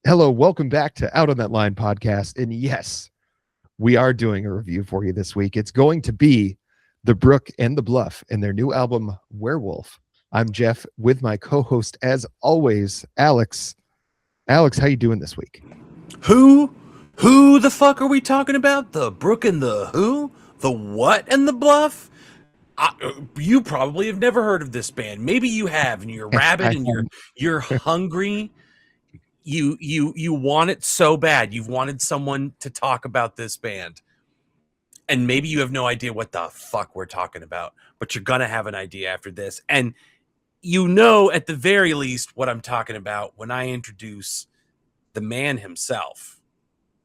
Hello, welcome back to Out on That Line podcast. And yes, we are doing a review for you this week. It's going to be the Brook and the Bluff and their new album, Werewolf. I'm Jeff with my co-host, as always, Alex. Alex, how you doing this week? Who the fuck are we talking about? The Brook and the who? The what and the Bluff? You probably have never heard of this band. Maybe you have, and you're rabid and you're hungry. You want it so bad. You've wanted someone to talk about this band. And maybe you have no idea what the fuck we're talking about, but you're gonna have an idea after this. And you know at the very least what I'm talking about when I introduce the man himself.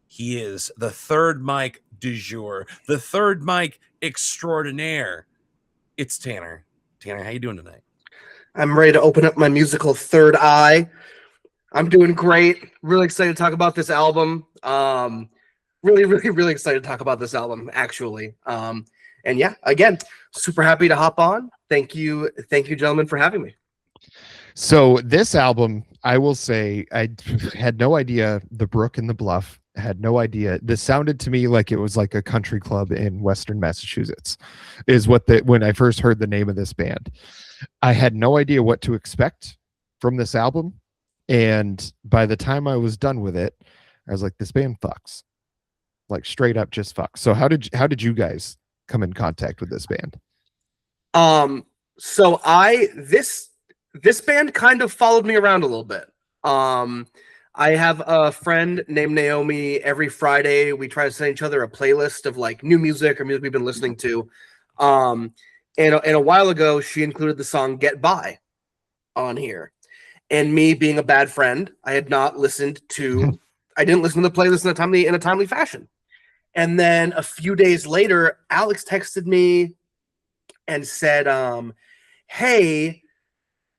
He is the third mic du jour, the third mic extraordinaire. It's Tanner. Tanner, how you doing tonight? I'm ready to open up my musical third eye. I'm doing great. Really excited to talk about this album. Really excited to talk about this album, actually. And yeah, again, super happy to hop on. Thank you, gentlemen, for having me. So this album, I will say, I had no idea the Brook and the Bluff. Had no idea. This sounded to me like it was like a country club in Western Massachusetts, is what when I first heard the name of this band. I had no idea what to expect from this album. And by the time I was done with it, I was like, this band fucks. Like straight up just fucks. So how did you guys come in contact with this band? So this band kind of followed me around a little bit. I have a friend named Naomi. Every Friday we try to send each other a playlist of like new music or music we've been listening to. And a while ago she included the song Get By on here. And me being a bad friend, I didn't listen to the playlist in a timely fashion. And then a few days later, Alex texted me and said, hey,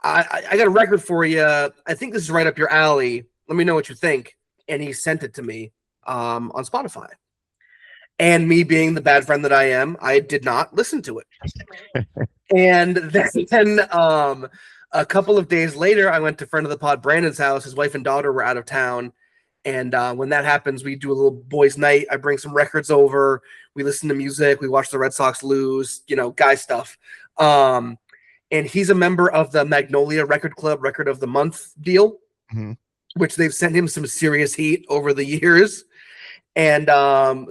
I got a record for you. I think this is right up your alley. Let me know what you think. And he sent it to me on Spotify. And me being the bad friend that I am, I did not listen to it. And then a couple of days later, I went to friend of the pod, Brandon's house. His wife and daughter were out of town. And when that happens, we do a little boys' night. I bring some records over. We listen to music. We watch the Red Sox lose, guy stuff. And he's a member of the Magnolia Record Club Record of the Month deal, which they've sent him some serious heat over the years. And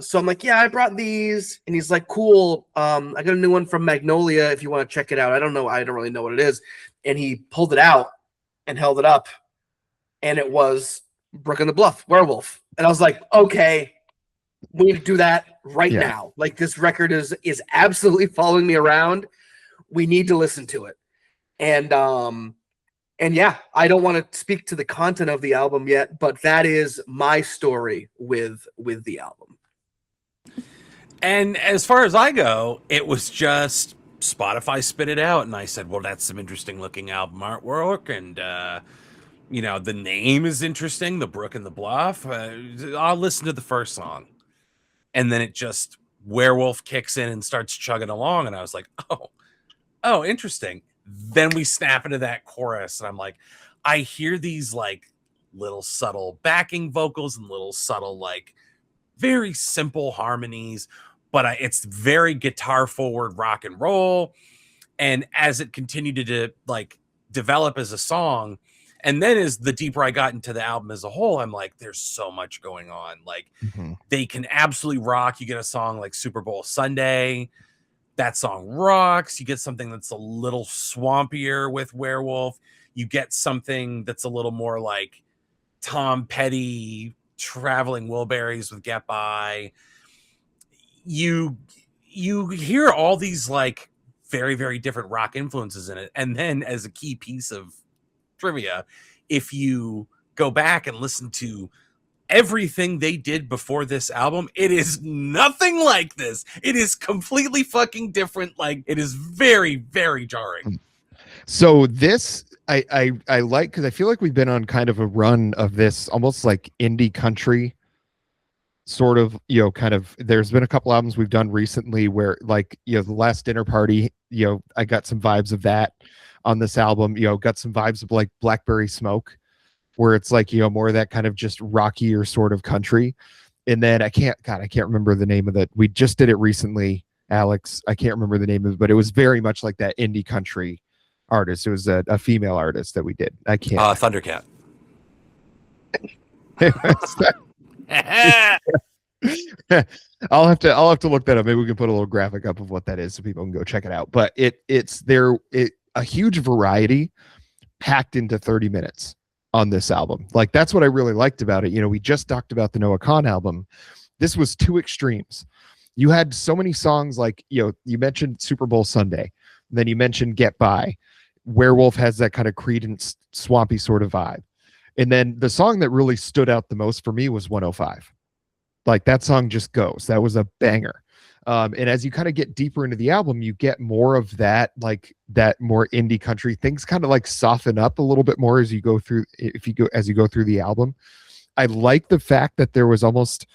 so I'm like, yeah, I brought these. And he's like, cool. I got a new one from Magnolia if you want to check it out. I don't really know what it is. And he pulled it out and held it up. And it was Brook and the Bluff, Werewolf. And I was like, okay, we need to do that right now. Like, this record is absolutely following me around. We need to listen to it. And yeah, I don't want to speak to the content of the album yet, but that is my story with the album. And as far as I go, it was just Spotify spit it out, and I said, well, that's some interesting looking album artwork, and the name is interesting, the Brook and the Bluff. I'll listen to the first song. And then it just, Werewolf kicks in and starts chugging along, and I was like, oh, interesting. Then we snap into that chorus, and I'm like, I hear these like little subtle backing vocals and little subtle, like very simple harmonies, but it's very guitar forward rock and roll. And as it continued to like develop as a song, and then as the deeper I got into the album as a whole, I'm like, there's so much going on. Like they can absolutely rock. You get a song like Super Bowl Sunday. That song rocks. You get something that's a little swampier with Werewolf. You get something that's a little more like Tom Petty, Traveling Wilburys with Get By. You hear all these like very, very different rock influences in it. And then as a key piece of trivia, if you go back and listen to everything they did before this album, it is nothing like this. It is completely fucking different. Like, it is very, very jarring. So this I like, because I feel like we've been on kind of a run of this almost like indie country sort of, kind of, there's been a couple albums we've done recently where like, the Last Dinner Party, I got some vibes of that on this album, got some vibes of like Blackberry Smoke where it's like, you know, more of that kind of just rockier sort of country. And then I can't remember the name of it. We just did it recently, Alex. I can't remember the name of it, but it was very much like that indie country artist. It was a female artist that we did. I can't. Thundercat. I'll have to look that up. Maybe we can put a little graphic up of what that is so people can go check it out. But it's a huge variety packed into 30 minutes on this album. Like, that's what I really liked about it. You know, we just talked about the Noah Kahan album. This was two extremes. You had so many songs, like, you know, you mentioned Super Bowl Sunday, then you mentioned Get By. Werewolf has that kind of Creedence swampy sort of vibe. And then the song that really stood out the most for me was 105. Like, that song just goes. That was a banger. And as you kind of get deeper into the album, you get more of that, like that more indie country. Things kind of like soften up a little bit more as you go through the album. I like the fact that there was almost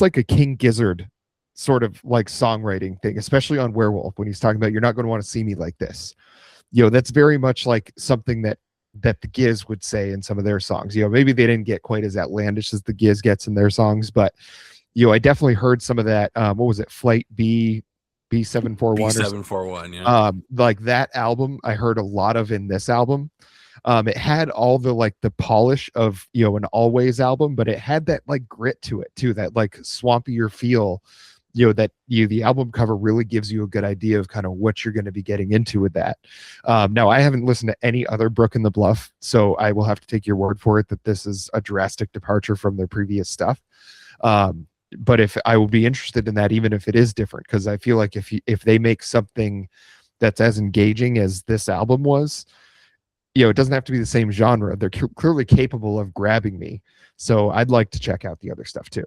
like a King Gizzard sort of like songwriting thing, especially on Werewolf, when he's talking about, you're not going to want to see me like this. You know, that's very much like something that the Giz would say in some of their songs. You know, maybe they didn't get quite as outlandish as the Giz gets in their songs, but you know, I definitely heard some of that. What was it? Flight B741. B741, yeah. Like that album, I heard a lot of in this album. It had all the like the polish of, you know, an Always album, but it had that like grit to it too, that like swampier feel. You know, that the album cover really gives you a good idea of kind of what you're going to be getting into with that. Now, I haven't listened to any other Brook and the Bluff, so I will have to take your word for it that this is a drastic departure from their previous stuff. But if I will be interested in that, even if it is different, because I feel like if they make something that's as engaging as this album was, you know, it doesn't have to be the same genre. They're clearly capable of grabbing me. So I'd like to check out the other stuff too.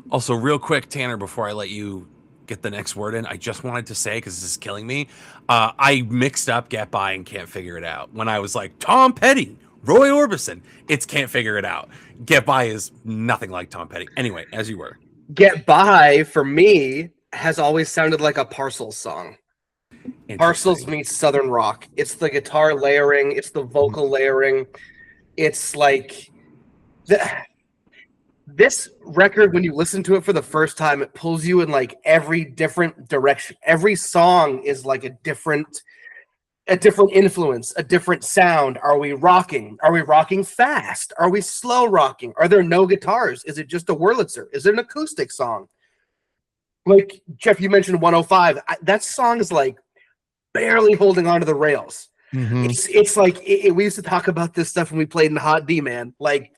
Also, real quick, Tanner, before I let you get the next word in, I just wanted to say, because this is killing me, I mixed up Get By and Can't Figure It Out. When I was like, Tom Petty, Roy Orbison, it's Can't Figure It Out. Get By is nothing like Tom Petty. Anyway, as you were. Get By, for me, has always sounded like a Parcels song. Parcels meets Southern rock. It's the guitar layering. It's the vocal layering. It's like... This record, when you listen to it for the first time, it pulls you in like every different direction. Every song is like a different influence, a different sound. Are we rocking? Are we rocking fast? Are we slow rocking? Are there no guitars? Is it just a Wurlitzer? Is it an acoustic song? Like, Jeff, you mentioned 105. That song is like barely holding onto the rails. Mm-hmm. It's like we used to talk about this stuff when we played in Hot D, man. Like,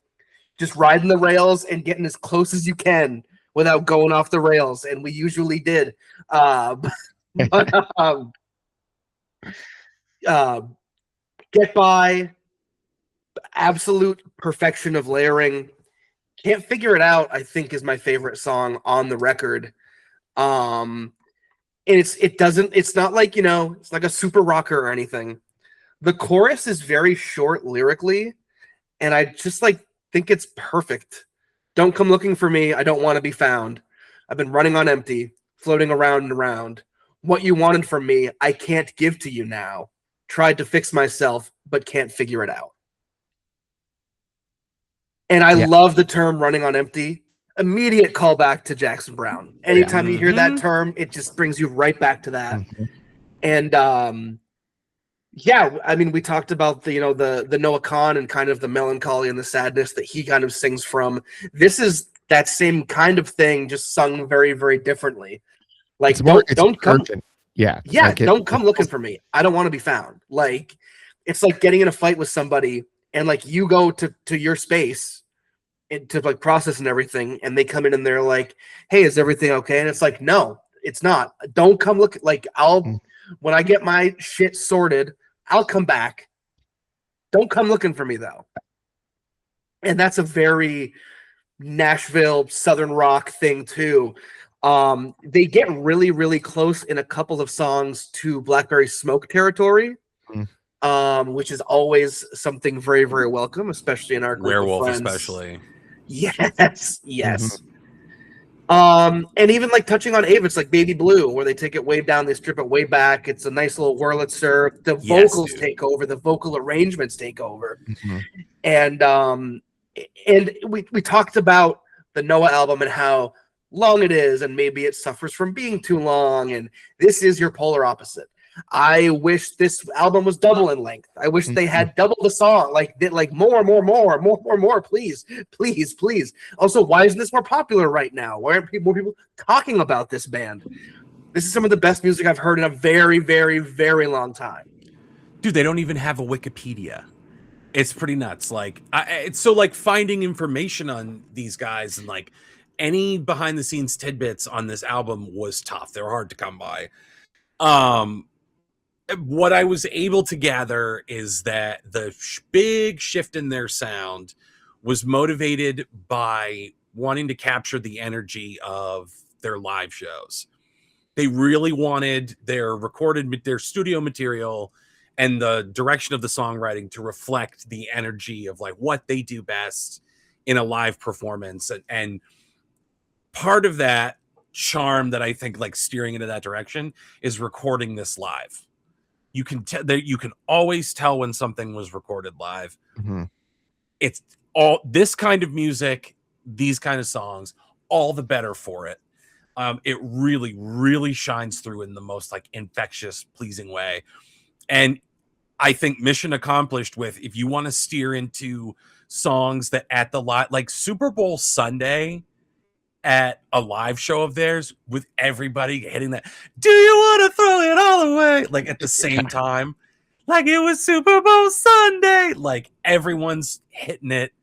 just riding the rails and getting as close as you can without going off the rails. And we usually did. Get By, absolute perfection of layering. Can't Figure It Out, I think, is my favorite song on the record. And it's not like, you know, it's like a super rocker or anything. The chorus is very short lyrically, and I just like think it's perfect. Don't come looking for me. I don't want to be found. I've been running on empty, floating around and around. What you wanted from me, I can't give to you now. Tried to fix myself, but can't figure it out. And I love the term running on empty. Immediate callback to Jackson Browne. Anytime you hear that term, it just brings you right back to that. And yeah, I mean, we talked about the Noah Kahan and kind of the melancholy and the sadness that he kind of sings from. This is that same kind of thing, just sung very, very differently. Like, don't come, like don't come looking for me. I don't want to be found. Like, it's like getting in a fight with somebody, and like you go to your space and to like process and everything, and they come in and they're like, "Hey, is everything okay?" And it's like, "No, it's not. Don't come look." Like, when I get my shit sorted, I'll come back. Don't come looking for me, though. And that's a very Nashville Southern rock thing, too. They get really, really close in a couple of songs to Blackberry Smoke territory, which is always something very, very welcome, especially in our group Werewolf, of friends. especially. Yes. And even like touching on Avis, like Baby Blue, where they take it way down, they strip it way back. It's a nice little Wurlitzer. The Yes, vocals dude. take over, the vocal arrangements take over. Mhm. And we talked about the Noah album and how long it is, and maybe it suffers from being too long. And this is your polar opposite. I wish this album was double in length. I wish they had double the song, like more, please, please, please. Also, why isn't this more popular right now? Why aren't more people talking about this band? This is some of the best music I've heard in a very, very, very long time. Dude, they don't even have a Wikipedia. It's pretty nuts. Like, it's so like finding information on these guys and like any behind the scenes tidbits on this album was tough. They were hard to come by. What I was able to gather is that the big shift in their sound was motivated by wanting to capture the energy of their live shows. They really wanted their studio material and the direction of the songwriting to reflect the energy of like what they do best in a live performance. And part of that charm that I think like steering into that direction is recording this live. You can you can always tell when something was recorded live. Mhm. It's all this kind of music, these kind of songs, all the better for it. It really, really shines through in the most like infectious, pleasing way. And I think mission accomplished with if you want to steer into songs that at the lot like Super Bowl Sunday at a live show of theirs with everybody hitting that, do you want to throw it all away? Like at the same time, like it was Super Bowl Sunday. Like everyone's hitting it,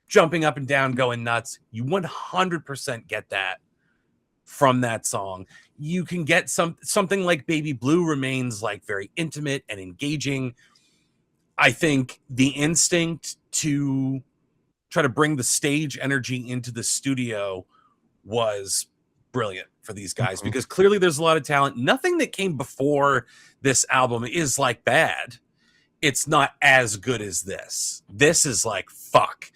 jumping up and down, going nuts. You 100% get that from that song. You can get something like Baby Blue remains like very intimate and engaging. I think the instinct to try to bring the stage energy into the studio was brilliant for these guys because clearly there's a lot of talent. Nothing that came before this album is like bad. It's not as good as this. This is like, fuck.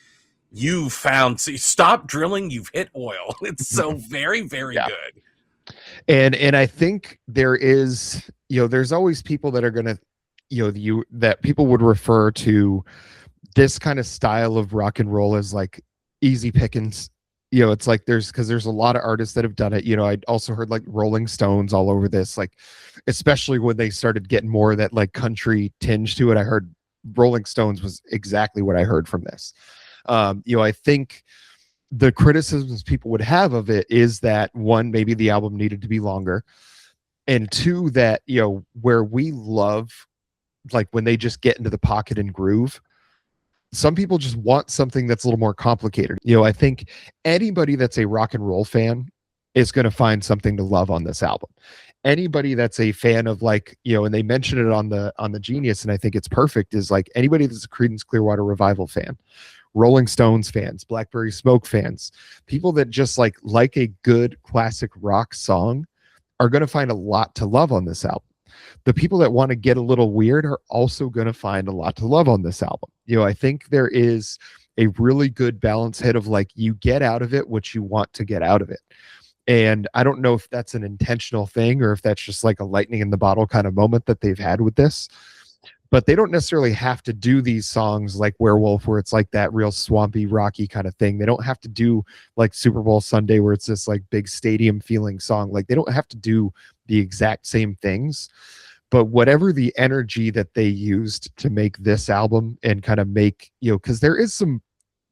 You found, stop drilling, you've hit oil. It's so very, very good. And I think there is, there's always people that are gonna, that people would refer to this kind of style of rock and roll as like easy pickings. It's like there's a lot of artists that have done it. I also heard like Rolling Stones all over this, like especially when they started getting more of that like country tinge to it. I heard Rolling Stones was exactly what I heard from this. I think the criticisms people would have of it is that one, maybe the album needed to be longer, and two, that where we love like when they just get into the pocket and groove, some people just want something that's a little more complicated. I think anybody that's a rock and roll fan is going to find something to love on this album. Anybody that's a fan of like, and they mention it on the Genius, and I think it's perfect, is like anybody that's a Creedence Clearwater Revival fan, Rolling Stones fans, Blackberry Smoke fans, people that just like a good classic rock song are going to find a lot to love on this album. The people that want to get a little weird are also going to find a lot to love on this album. I think there is a really good balance hit of like, you get out of it what you want to get out of it. And I don't know if that's an intentional thing or if that's just like a lightning in the bottle kind of moment that they've had with this. But they don't necessarily have to do these songs like Werewolf, where it's like that real swampy, rocky kind of thing. They don't have to do like Super Bowl Sunday, where it's this like big stadium feeling song. Like they don't have to do the exact same things. But whatever the energy that they used to make this album and kind of make, because there is some,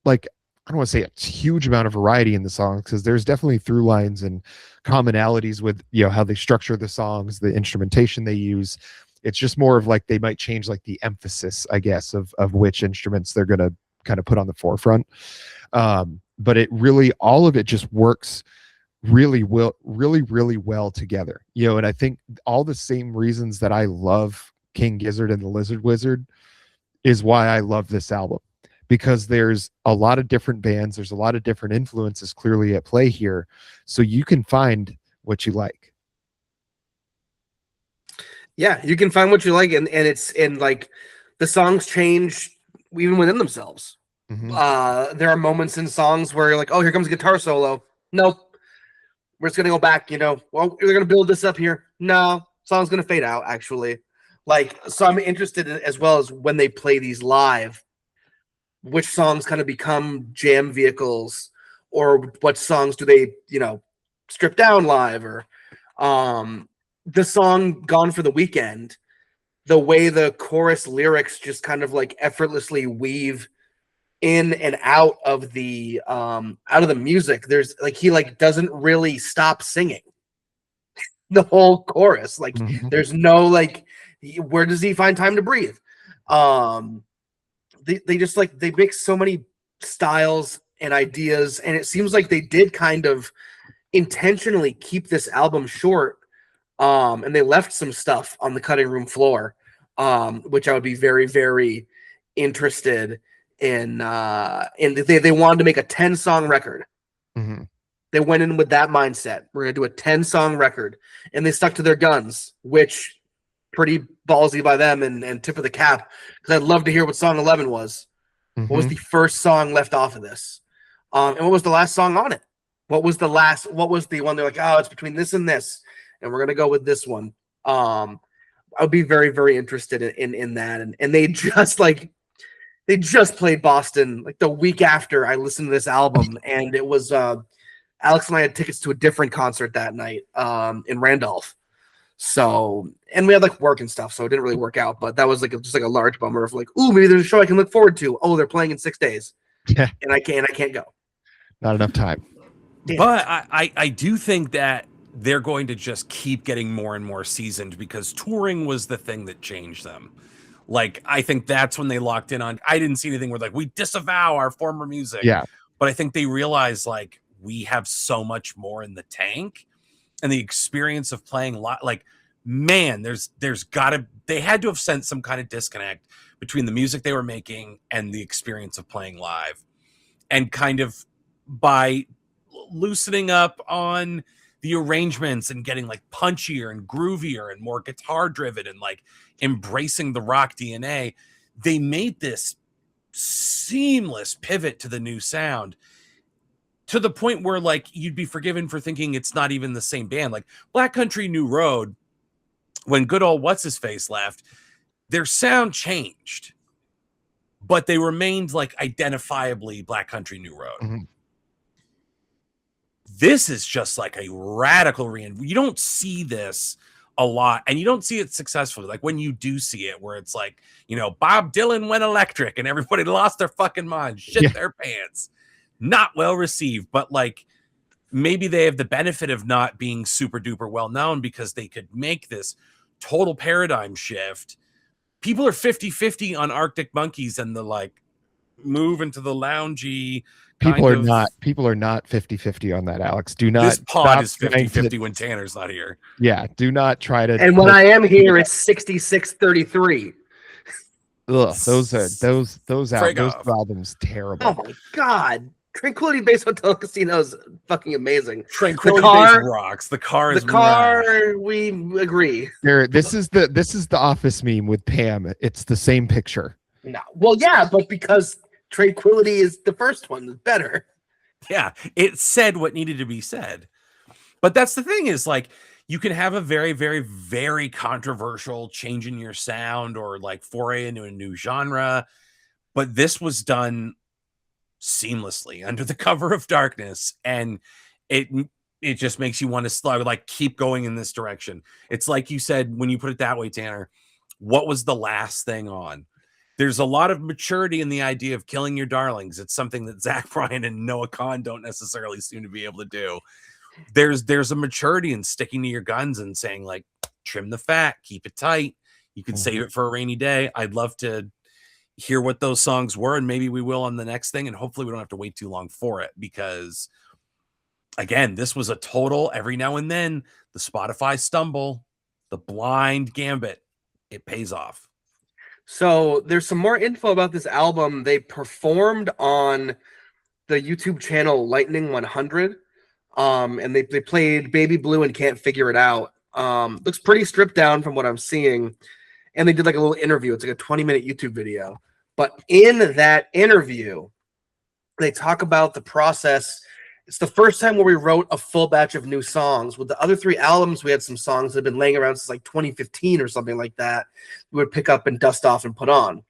like, I don't want to say a huge amount of variety in the songs, because there's definitely through lines and commonalities with, how they structure the songs, the instrumentation they use. It's just more of like, they might change like the emphasis, I guess, of which instruments they're going to kind of put on the forefront. But it really, all of it just works really well together, and I think all the same reasons that I love King Gizzard and the Lizard Wizard is why I love this album, because there's a lot of different bands, there's a lot of different influences clearly at play here, so you can find what you like. Yeah, you can find what you like, and it's like the songs change even within themselves. There are moments in songs where you're like, oh, here comes a guitar solo. Nope. we're just gonna go back, well, we're gonna build this up here. No, song's gonna fade out, actually. Like, so I'm interested in, as well as when they play these live, which songs kind of become jam vehicles, or what songs do they, strip down live, or the song Gone for the Weekend, the way the chorus lyrics just kind of like effortlessly weave in and out of the music. There's like, he like doesn't really stop singing the whole chorus. Like, there's no like, where does he find time to breathe? They just like, they mix so many styles and ideas, and it seems like they did kind of intentionally keep this album short, and they left some stuff on the cutting room floor, which I would be very, very interested in. And they wanted to make a 10-song record. They went in with that mindset. We're gonna do a 10-song record, and they stuck to their guns, which pretty ballsy by them, and tip of the cap, because I'd love to hear what song 11 was. What was the first song left off of this? And what was the last song on it? What was the one they're like, oh, it's between this and this, and we're gonna go with this one. I would be very, very interested in that. And they just played Boston like the week after I listened to this album, and it was Alex and I had tickets to a different concert that night in Randolph. So, and we had like work and stuff, so it didn't really work out. But that was like just like a large bummer of like, ooh, maybe there's a show I can look forward to. Oh, they're playing in 6 days. Yeah, and I can't go. Not enough time. Damn. But I do think that they're going to just keep getting more and more seasoned, because touring was the thing that changed them. Like, I think that's when they locked in on. I didn't see anything where like, we disavow our former music. Yeah, but I think they realized like, we have so much more in the tank, and the experience of playing like, man, they had to have sensed some kind of disconnect between the music they were making and the experience of playing live, and kind of by loosening up on the arrangements and getting like punchier and groovier and more guitar driven and like embracing the rock DNA, they made this seamless pivot to the new sound, to the point where like you'd be forgiven for thinking it's not even the same band. Like Black Country New Road, when good old what's his face left, their sound changed, but they remained like identifiably Black Country New Road. This is just like a radical you don't see this a lot, and you don't see it successfully. Like when you do see it, where it's like, Bob Dylan went electric and everybody lost their fucking mind, shit their pants. Not well received, but like maybe they have the benefit of not being super duper well known, because they could make this total paradigm shift. People are 50-50 on Arctic Monkeys and the like move into the loungy. People are not 50-50 on that, Alex. Do not. This pod is 50-50 when Tanner's not here. Yeah, do not try to. And when I am here, it's 66-33. Ugh, those albums terrible. Oh my god. Tranquility Base Hotel Casino is fucking amazing. Tranquility Base rocks. The car, we agree. This is the Office meme with Pam. It's the same picture. No, well, yeah, but because Tranquility is the first one, it's better. Yeah, it said what needed to be said. But that's the thing, is like, you can have a very, very, very controversial change in your sound, or like foray into a new genre, but this was done seamlessly under the cover of darkness, and it just makes you want to like keep going in this direction. It's like you said when you put it that way, Tanner. What was the last thing on? There's a lot of maturity in the idea of killing your darlings. It's something that Zach Bryan and Noah Kahan don't necessarily seem to be able to do. There's a maturity in sticking to your guns and saying like, trim the fat, keep it tight. You can save it for a rainy day. I'd love to hear what those songs were, and maybe we will on the next thing, and hopefully we don't have to wait too long for it, because again, this was a total every now and then the Spotify stumble, the blind gambit, it pays off. So there's some more info about this album. They performed on the YouTube channel Lightning 100, and they played Baby Blue and Can't Figure It Out. Looks pretty stripped down from what I'm seeing. And they did like a little interview. It's like a 20-minute YouTube video. But in that interview, they talk about the process It's the first time where we wrote a full batch of new songs. With the other 3 albums, we had some songs that had been laying around since like 2015 or something like that. We would pick up and dust off and put on.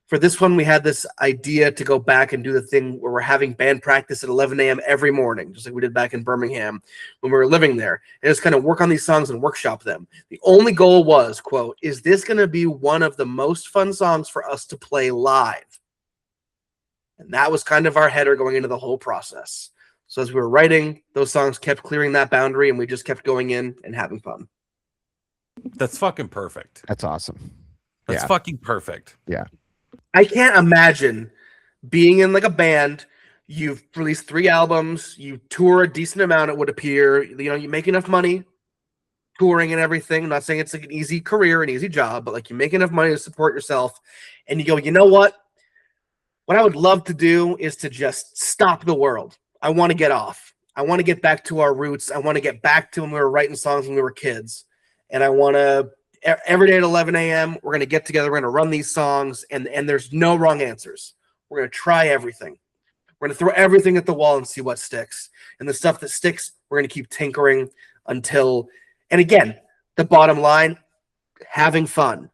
For this one, we had this idea to go back and do the thing where we're having band practice at 11 a.m. every morning, just like we did back in Birmingham when we were living there, and just kind of work on these songs and workshop them. The only goal was, quote, is this going to be one of the most fun songs for us to play live? And that was kind of our header going into the whole process. So as we were writing, those songs kept clearing that boundary, and we just kept going in and having fun. That's fucking perfect. That's awesome. That's fucking perfect. Yeah. I can't imagine being in like a band. You've released 3 albums. You tour a decent amount, it would appear. You know, you make enough money touring and everything. I'm not saying it's like an easy career, an easy job, but like you make enough money to support yourself. And you go, you know what? What I would love to do is to just stop the world. I want to get off. I want to get back to our roots. I want to get back to when we were writing songs when we were kids. And I want to, every day at 11 a.m., we're going to get together. We're going to run these songs, and there's no wrong answers. We're going to try everything. We're going to throw everything at the wall and see what sticks. And the stuff that sticks, we're going to keep tinkering until, and again, the bottom line, having fun.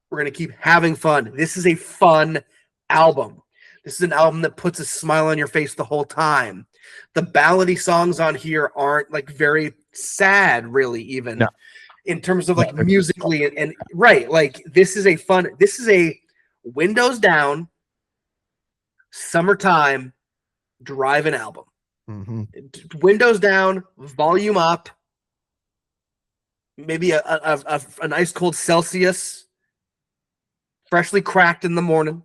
We're going to keep having fun. This is a fun album. This is an album that puts a smile on your face the whole time. The ballady songs on here aren't like very sad, really, even. No. In terms of like musically and right, like this is a windows down, summertime driving album. Mm-hmm. Windows down, volume up, maybe an ice cold Celsius, freshly cracked in the morning.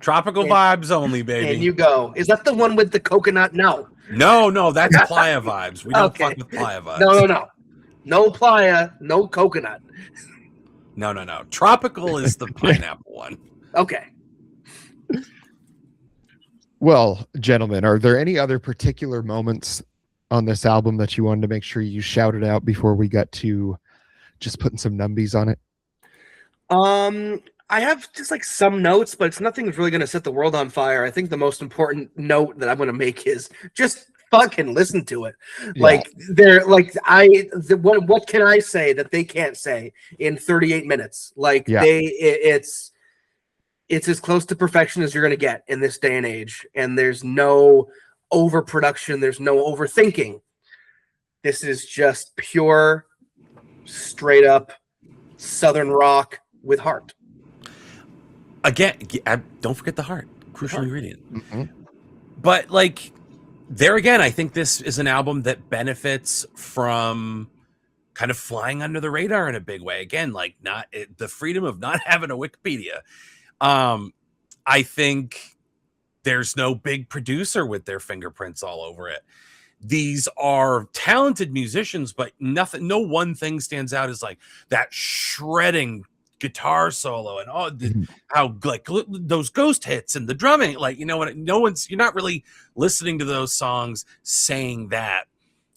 Tropical vibes only, baby. And you go. Is that the one with the coconut? No, that's playa vibes. We don't fuck with playa vibes. No playa, no coconut. No. Tropical is the pineapple one. Okay. Well, gentlemen, are there any other particular moments on this album that you wanted to make sure you shouted out before we got to just putting some numbies on it? I have just like some notes, but it's nothing that's really going to set the world on fire. I think the most important note that I'm going to make is just fucking listen to it. Yeah. Like they're like what can I say that they can't say in 38 minutes? Like it's as close to perfection as you're going to get in this day and age. And there's no overproduction. There's no overthinking. This is just pure, straight up Southern rock with heart. Again, don't forget the heart. Crucial ingredient. Mm-hmm. But like there again, I think this is an album that benefits from kind of flying under the radar in a big way. Again, like the freedom of not having a Wikipedia. I think there's no big producer with their fingerprints all over it. These are talented musicians, but no one thing stands out as like that shredding guitar solo and how like those ghost hits and the drumming, like, you know what, you're not really listening to those songs saying that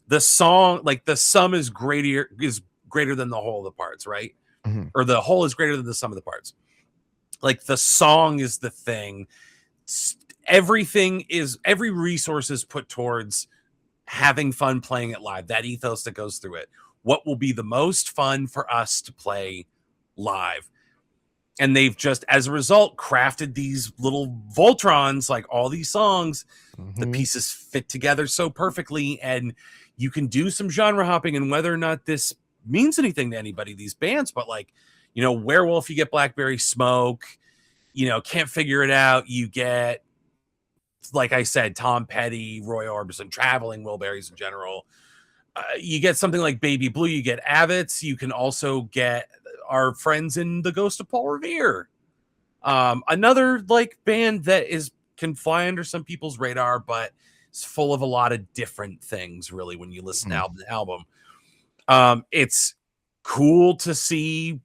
the song, like the sum is greater than the whole of the parts, right? Mm-hmm. Or the whole is greater than the sum of the parts. Like the song is the thing. Every resource is put towards having fun playing it live. That ethos that goes through it. What will be the most fun for us to play live? And they've just, as a result, crafted these little Voltrons, like all these songs. Mm-hmm. The pieces fit together so perfectly, and you can do some genre hopping. And whether or not this means anything to anybody, these bands, but like, you know, Werewolf, you get Blackberry Smoke, you know, Can't Figure It Out, you get, like I said, Tom Petty, Roy Orbison, Traveling Wilburys in general. You get something like Baby Blue, you get Avets, you can also get our friends in The Ghost of Paul Revere. Another like band that can fly under some people's radar, but it's full of a lot of different things, really, when you listen to the album. It's cool to see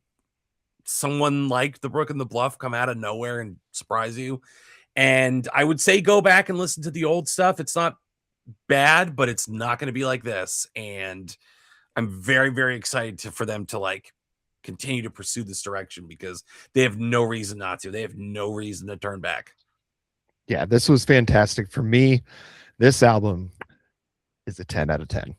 someone like the Brook and the Bluff come out of nowhere and surprise you. And I would say go back and listen to the old stuff. It's not bad, but it's not going to be like this. And I'm very, very excited for them to like continue to pursue this direction, because they have no reason not to. They have no reason to turn back. Yeah, this was fantastic for me. This album is a 10 out of 10.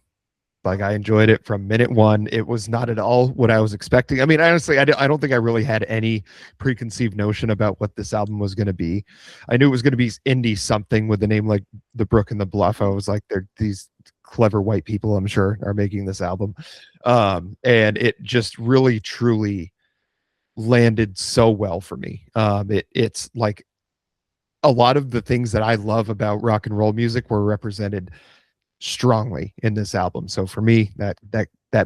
Like, I enjoyed it from minute one. It was not at all what I was expecting. I mean, honestly, I don't think I really had any preconceived notion about what this album was going to be. I knew it was going to be indie something with a name like The Brook and the Bluff. I was like, they're these clever white people, I'm sure, are making this album. And it just really, truly landed so well for me. It's like a lot of the things that I love about rock and roll music were represented strongly in this album. So for me, that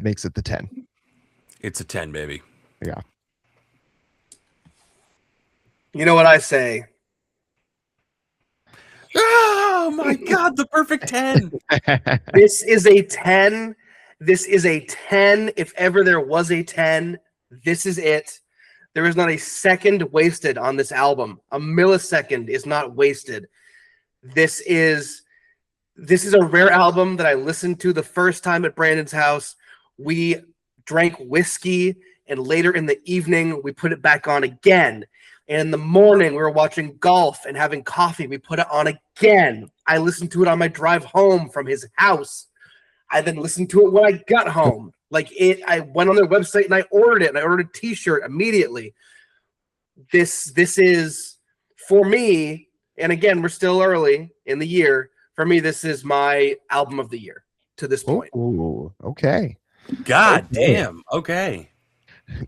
makes it the 10. It's a 10, baby. Yeah. You know what I say? Oh my God, the perfect 10. This is a 10. This is a 10. If ever there was a 10, this is it. There is not a second wasted on this album. A millisecond is not wasted. This is a rare album that I listened to the first time at Brandon's house. We drank whiskey, and later in the evening, we put it back on again. And in the morning, we were watching golf and having coffee. We put it on again. I listened to it on my drive home from his house. I then listened to it when I got home. I went on their website and I ordered it, and I ordered a t-shirt immediately. This is, for me, and again, we're still early in the year. For me, this is my album of the year to this point. Ooh, okay. God damn. Okay.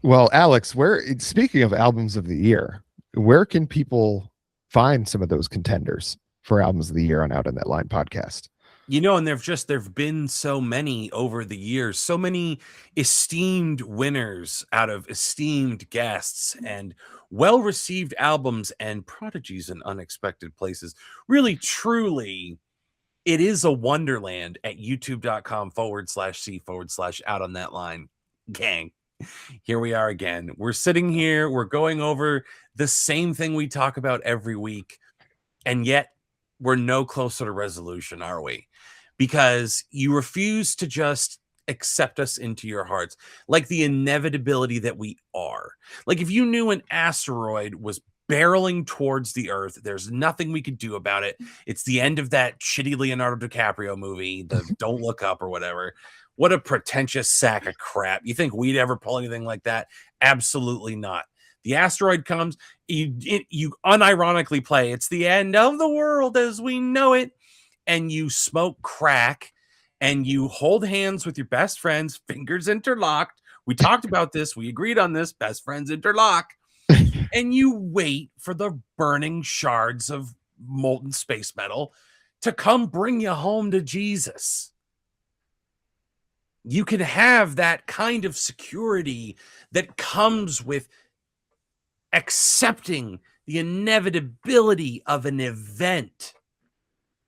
Well, Alex, speaking of albums of the year, where can people find some of those contenders for albums of the year on Out on That Line podcast? You know, and there've been so many over the years, so many esteemed winners out of esteemed guests, and well-received albums and prodigies in unexpected places. Really, truly, it is a wonderland at youtube.com/C/Out on That Line. Gang, here we are again. We're sitting here, we're going over the same thing we talk about every week, and yet we're no closer to resolution, are we? Because you refuse to just accept us into your hearts, like the inevitability that we are. Like, if you knew an asteroid was barreling towards the Earth, there's nothing we could do about it. It's the end of that shitty Leonardo DiCaprio movie, the Don't Look Up or whatever. What a pretentious sack of crap. You think we'd ever pull anything like that? Absolutely not. The asteroid comes, you unironically play, it's the end of the world as we know it, and you smoke crack, and you hold hands with your best friends, fingers interlocked. We talked about this. We agreed on this. Best friends interlock. And you wait for the burning shards of molten space metal to come bring you home to Jesus. You can have that kind of security that comes with accepting the inevitability of an event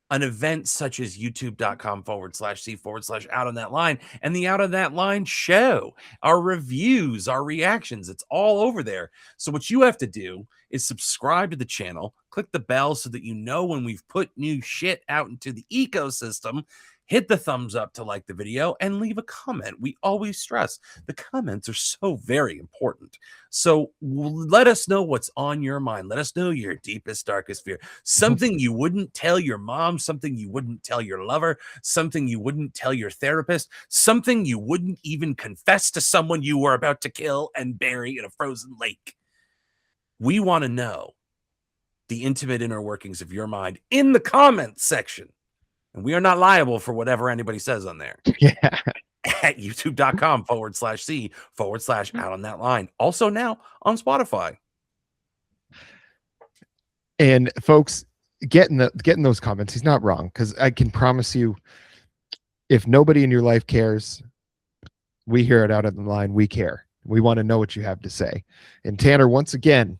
such as youtube.com/C/Out on That Line, and the Out on That Line show, our reviews, our reactions. It's all over there. So what you have to do is subscribe to the channel, click the bell so that you know when we've put new shit out into the ecosystem. Hit the thumbs up to like the video, and leave a comment. We always stress the comments are so very important. So let us know what's on your mind. Let us know your deepest, darkest fear. Something you wouldn't tell your mom, something you wouldn't tell your lover, something you wouldn't tell your therapist, something you wouldn't even confess to someone you were about to kill and bury in a frozen lake. We want to know the intimate inner workings of your mind in the comments section. And we are not liable for whatever anybody says on there. Yeah. At youtube.com/C/Out on That Line. Also now on Spotify. And folks, getting those comments, he's not wrong, because I can promise you, if nobody in your life cares, we hear it Out on the Line. We care. We want to know what you have to say. And Tanner, once again,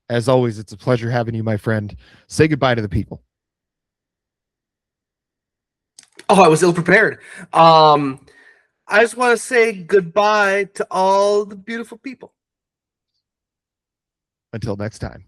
as always, it's a pleasure having you, my friend. Say goodbye to the people. Oh, I was ill prepared. I just want to say goodbye to all the beautiful people. Until next time.